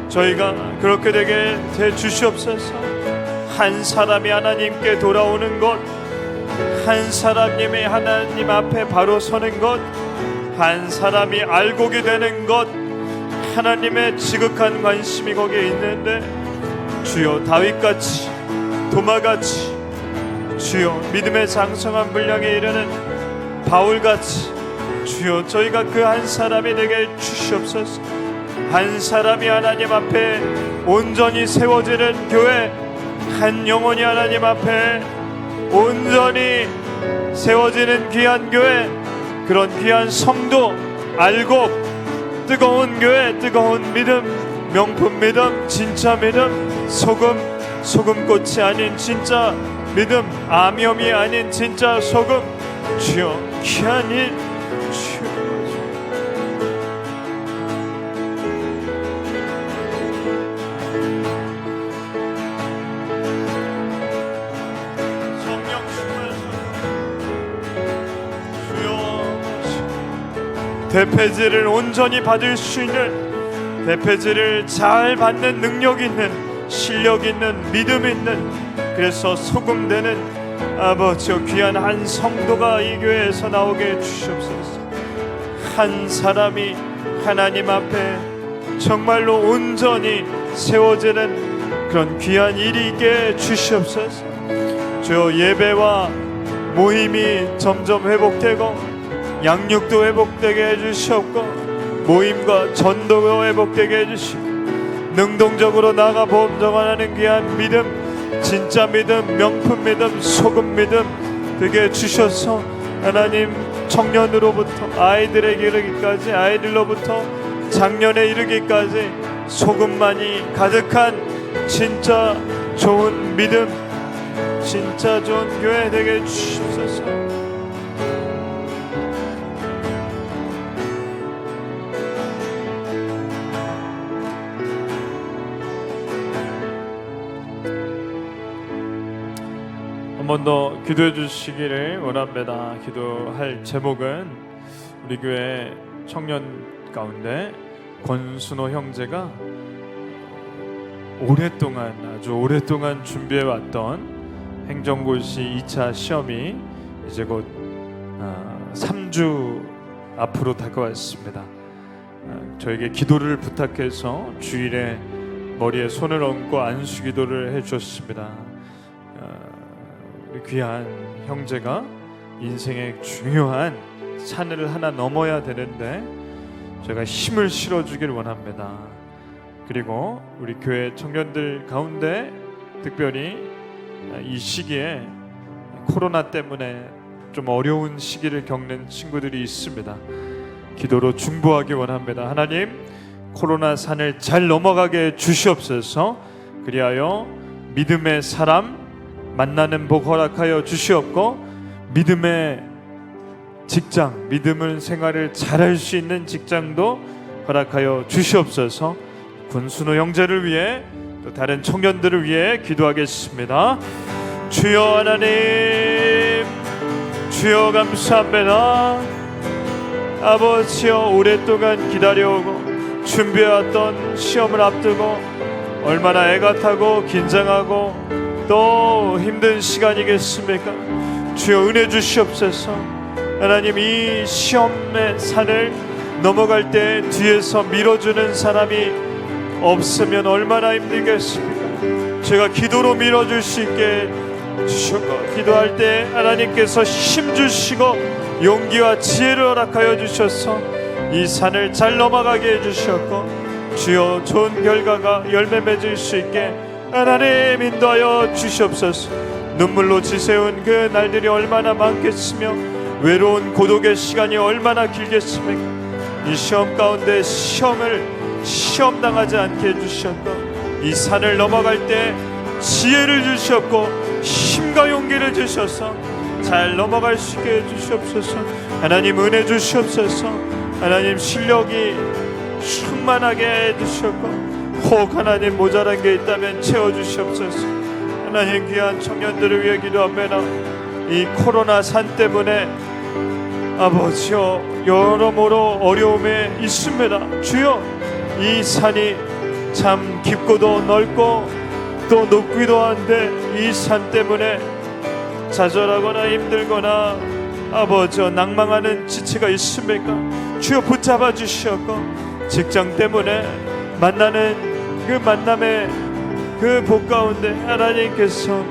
저희가 그렇게 되게 해 주시옵소서. 한 사람이 하나님께 돌아오는 것, 한 사람님이 하나님 앞에 바로 서는 것, 한 사람이 알곡이 되는 것, 하나님의 지극한 관심이 거기에 있는데 주여 다윗같이 도마같이 주여 믿음의 장성한 분량에 이르는 바울같이 주여 저희가 그 한 사람이 되게 주시옵소서. 한 사람이 하나님 앞에 온전히 세워지는 교회, 한 영혼이 하나님 앞에 온전히 세워지는 귀한 교회, 그런 귀한 성도, 알곡, 뜨거운 교회, 뜨거운 믿음, 명품 믿음, 진짜 믿음, 소금, 소금꽃이 아닌 진짜 믿음, 암염이 아닌 진짜 소금. 주여 귀한 일 주여. 대패질을 온전히 받을 수 있는, 대패질을 잘 받는 능력 있는, 실력 있는, 믿음 있는, 그래서 소금되는 아버지 귀한 한 성도가 이 교회에서 나오게 해주시옵소서. 한 사람이 하나님 앞에 정말로 온전히 세워지는 그런 귀한 일이 있게 해주시옵소서. 주여, 예배와 모임이 점점 회복되고 양육도 회복되게 해주시옵고 모임과 전도가 회복되게 해주시고 능동적으로 나가 범정하는 귀한 믿음, 진짜 믿음, 명품 믿음, 소금 믿음 되게 해주셔서 하나님, 청년으로부터 아이들에게 이르기까지, 아이들로부터 장년에 이르기까지 소금만이 가득한 진짜 좋은 믿음, 진짜 좋은 교회 되게 해주시옵소서. 한 번 더 기도해 주시기를 원합니다. 기도할 제목은 우리 교회 청년 가운데 권순호 형제가 아주 오랫동안 준비해 왔던 행정고시 2차 시험이 이제 곧 3주 앞으로 다가왔습니다. 저에게 기도를 부탁해서 주일에 머리에 손을 얹고 안수 기도를 해주셨습니다. 우리 귀한 형제가 인생의 중요한 산을 하나 넘어야 되는데 제가 힘을 실어주길 원합니다. 그리고 우리 교회 청년들 가운데 특별히 이 시기에 코로나 때문에 좀 어려운 시기를 겪는 친구들이 있습니다. 기도로 중보하기 원합니다. 하나님, 코로나 산을 잘 넘어가게 주시옵소서. 그리하여 믿음의 사람 만나는 복 허락하여 주시옵고 믿음의 직장, 믿음을 생활을 잘할 수 있는 직장도 허락하여 주시옵소서. 권순호 형제를 위해 또 다른 청년들을 위해 기도하겠습니다. 주여 하나님, 주여 감사합니다. 아버지여, 오랫동안 기다려오고 준비해왔던 시험을 앞두고 얼마나 애가 타고 긴장하고 또 힘든 시간이겠습니까? 주여 은혜 주시옵소서. 하나님, 이 시험의 산을 넘어갈 때 뒤에서 밀어주는 사람이 없으면 얼마나 힘들겠습니까? 제가 기도로 밀어줄 수 있게 주시고 기도할 때 하나님께서 힘 주시고 용기와 지혜를 허락하여 주셔서 이 산을 잘 넘어가게 해주셨고 주여 좋은 결과가 열매 맺을 수 있게 하나님 인도하여 주시옵소서. 눈물로 지새운 그 날들이 얼마나 많겠으며 외로운 고독의 시간이 얼마나 길겠습니까? 이 시험 가운데 시험당하지 않게 해주셨고 이 산을 넘어갈 때 지혜를 주셨고 힘과 용기를 주셔서 잘 넘어갈 수 있게 해주시옵소서. 하나님 은혜 주시옵소서. 하나님 실력이 충만하게 해주셨고 혹 하나님 모자란 게 있다면 채워주시옵소서. 하나님 귀한 청년들을 위해 기도합니다. 이 코로나 산 때문에 아버지여 여러모로 어려움에 있습니다. 주여 이 산이 참 깊고도 넓고 또 높기도 한데 이 산 때문에 좌절하거나 힘들거나 아버지여 낭망하는 지체가 있습니까? 주여 붙잡아 주시옵고 직장 때문에 만나는 그 만남의 그 복 가운데 하나님께서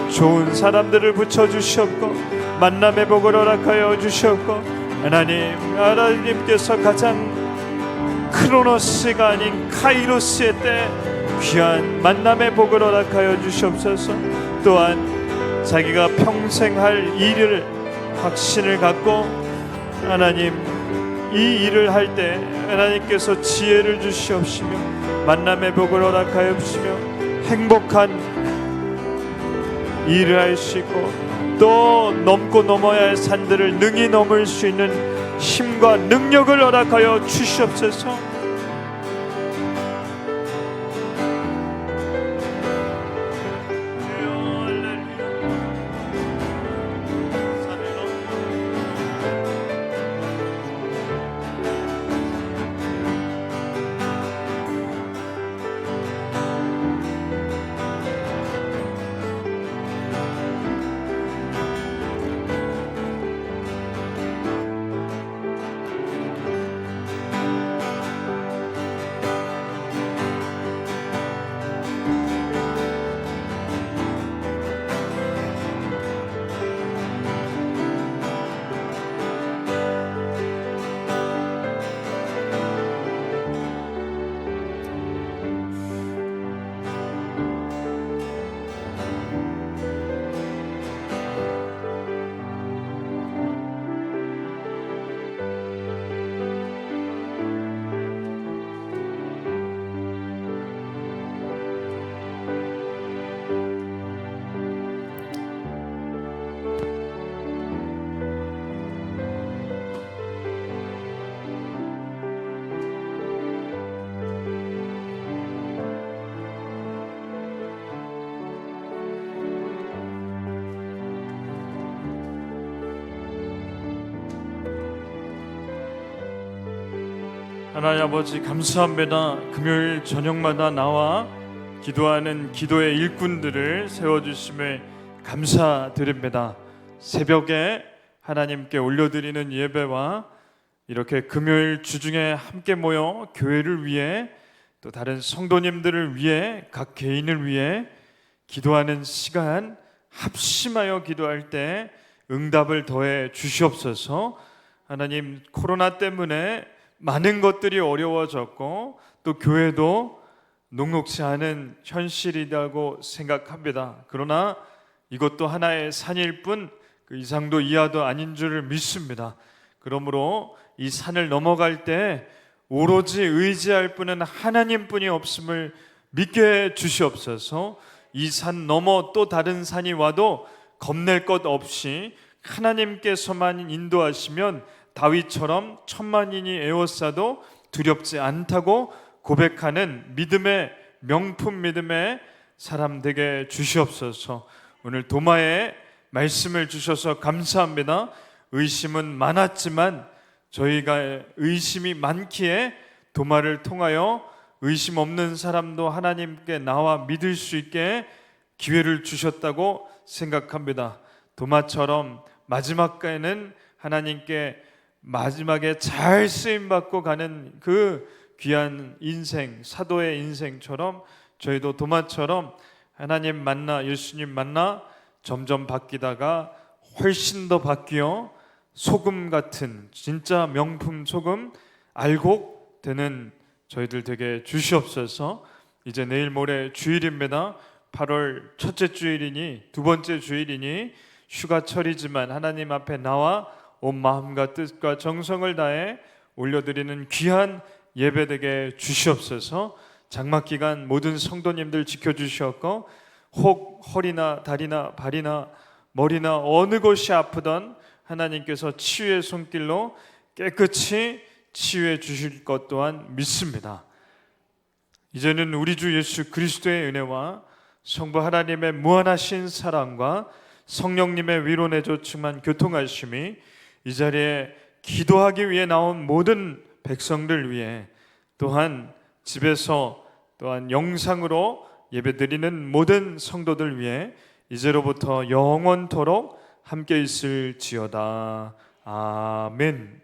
좋은 사람들을 붙여주셨고 만남의 복을 허락하여 주셨고 하나님께서 가장 크로노스가 아닌 카이로스의 때 귀한 만남의 복을 허락하여 주시옵소서. 또한 자기가 평생 할 일을 확신을 갖고 하나님 이 일을 할 때 하나님께서 지혜를 주시옵시며 만남의 복을 허락하여 주시며 행복한 일을 할 수 있고 또 넘고 넘어야 할 산들을 능히 넘을 수 있는 힘과 능력을 허락하여 주시옵소서. 하나님 아버지 감사합니다. 금요일 저녁마다 나와 기도하는 기도의 일꾼들을 세워주심을 감사드립니다. 새벽에 하나님께 올려드리는 예배와 이렇게 금요일 주중에 함께 모여 교회를 위해 또 다른 성도님들을 위해 각 개인을 위해 기도하는 시간, 합심하여 기도할 때 응답을 더해 주시옵소서. 하나님, 코로나 때문에 많은 것들이 어려워졌고 또 교회도 녹록지 않은 현실이라고 생각합니다. 그러나 이것도 하나의 산일 뿐 그 이상도 이하도 아닌 줄을 믿습니다. 그러므로 이 산을 넘어갈 때 오로지 의지할 분은 하나님뿐이 없음을 믿게 해 주시옵소서. 이 산 넘어 또 다른 산이 와도 겁낼 것 없이 하나님께서만 인도하시면 다윗처럼 천만인이 에워싸도 두렵지 않다고 고백하는 믿음의 명품 믿음의 사람 되게 주시옵소서. 오늘 도마에 말씀을 주셔서 감사합니다. 의심은 많았지만 저희가 의심이 많기에 도마를 통하여 의심 없는 사람도 하나님께 나와 믿을 수 있게 기회를 주셨다고 생각합니다. 도마처럼 마지막에는 하나님께 마지막에 잘 쓰임받고 가는 그 귀한 인생, 사도의 인생처럼 저희도 도마처럼 하나님 만나, 예수님 만나 점점 바뀌다가 훨씬 더 바뀌어 소금 같은 진짜 명품 소금 알곡 되는 저희들 되게 주시옵소서. 이제 내일 모레 주일입니다. 8월 첫째 주일이니 두 번째 주일이니 휴가철이지만 하나님 앞에 나와 온 마음과 뜻과 정성을 다해 올려드리는 귀한 예배 되게 주시옵소서. 장막 기간 모든 성도님들 지켜주시었고 혹 허리나 다리나 발이나 머리나 어느 곳이 아프던 하나님께서 치유의 손길로 깨끗이 치유해 주실 것 또한 믿습니다. 이제는 우리 주 예수 그리스도의 은혜와 성부 하나님의 무한하신 사랑과 성령님의 위로 내줘 충만 교통하심이 이 자리에 기도하기 위해 나온 모든 백성들 위해 또한 집에서 또한 영상으로 예배드리는 모든 성도들 위해 이제로부터 영원토록 함께 있을지어다. 아멘.